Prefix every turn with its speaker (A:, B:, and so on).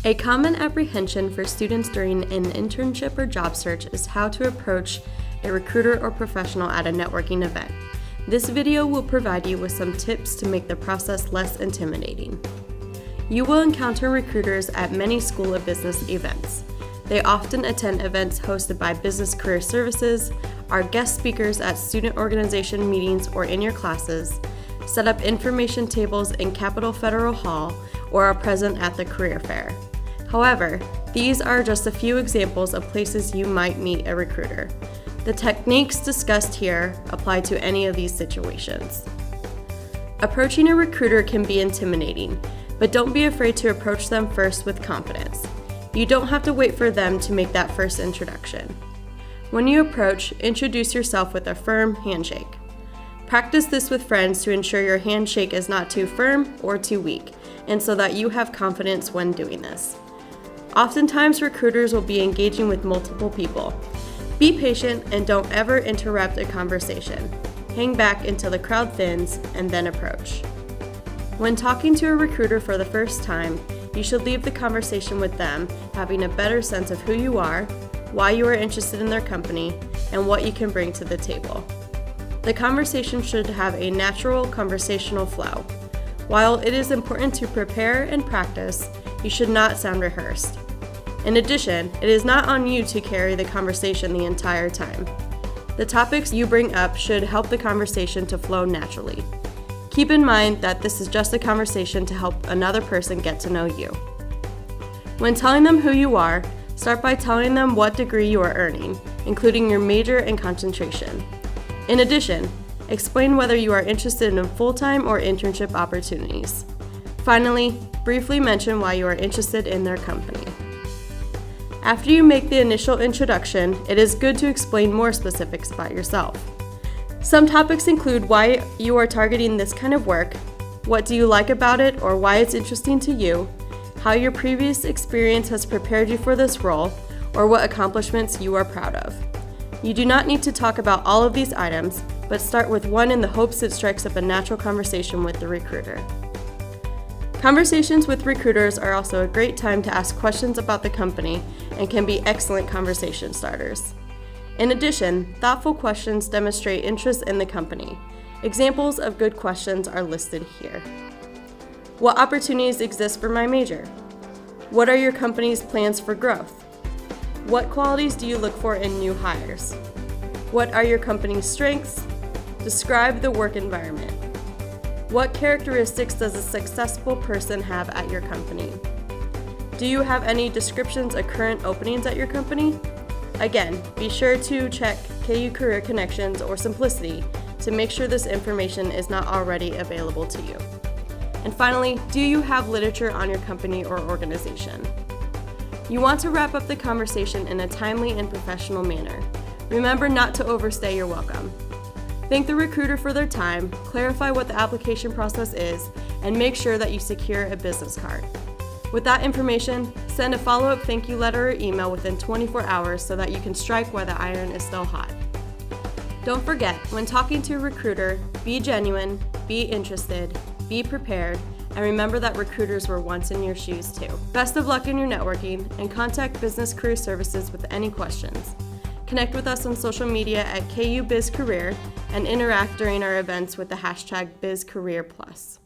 A: A common apprehension for students during an internship or job search is how to approach a recruiter or professional at a networking event. This video will provide you with some tips to make the process less intimidating. You will encounter recruiters at many School of Business events. They often attend events hosted by Business Career Services, are guest speakers at student organization meetings or in your classes, set up information tables in Capitol Federal Hall, or are present at the career fair. However, these are just a few examples of places you might meet a recruiter. The techniques discussed here apply to any of these situations. Approaching a recruiter can be intimidating, but don't be afraid to approach them first with confidence. You don't have to wait for them to make that first introduction. When you approach, introduce yourself with a firm handshake. Practice this with friends to ensure your handshake is not too firm or too weak, and so that you have confidence when doing this. Oftentimes, recruiters will be engaging with multiple people. Be patient and don't ever interrupt a conversation. Hang back until the crowd thins and then approach. When talking to a recruiter for the first time, you should leave the conversation with them having a better sense of who you are, why you are interested in their company, and what you can bring to the table. The conversation should have a natural conversational flow. While it is important to prepare and practice, you should not sound rehearsed. In addition, it is not on you to carry the conversation the entire time. The topics you bring up should help the conversation to flow naturally. Keep in mind that this is just a conversation to help another person get to know you. When telling them who you are, start by telling them what degree you are earning, including your major and concentration. In addition, explain whether you are interested in full-time or internship opportunities. Finally, briefly mention why you are interested in their company. After you make the initial introduction, it is good to explain more specifics about yourself. Some topics include why you are targeting this kind of work, what do you like about it or why it's interesting to you, how your previous experience has prepared you for this role, or what accomplishments you are proud of. You do not need to talk about all of these items, but start with one in the hopes it strikes up a natural conversation with the recruiter. Conversations with recruiters are also a great time to ask questions about the company and can be excellent conversation starters. In addition, thoughtful questions demonstrate interest in the company. Examples of good questions are listed here. What opportunities exist for my major? What are your company's plans for growth? What qualities do you look for in new hires? What are your company's strengths? Describe the work environment. What characteristics does a successful person have at your company? Do you have any descriptions of current openings at your company? Again, be sure to check KU Career Connections or Simplicity to make sure this information is not already available to you. And finally, do you have literature on your company or organization? You want to wrap up the conversation in a timely and professional manner. Remember not to overstay your welcome. Thank the recruiter for their time, clarify what the application process is, and make sure that you secure a business card. With that information, send a follow-up thank you letter or email within 24 hours so that you can strike while the iron is still hot. Don't forget, when talking to a recruiter, be genuine, be interested, be prepared, and remember that recruiters were once in your shoes too. Best of luck in your networking, and contact Business Career Services with any questions. Connect with us on social media at KU Biz Career and interact during our events with the hashtag BizCareerPlus.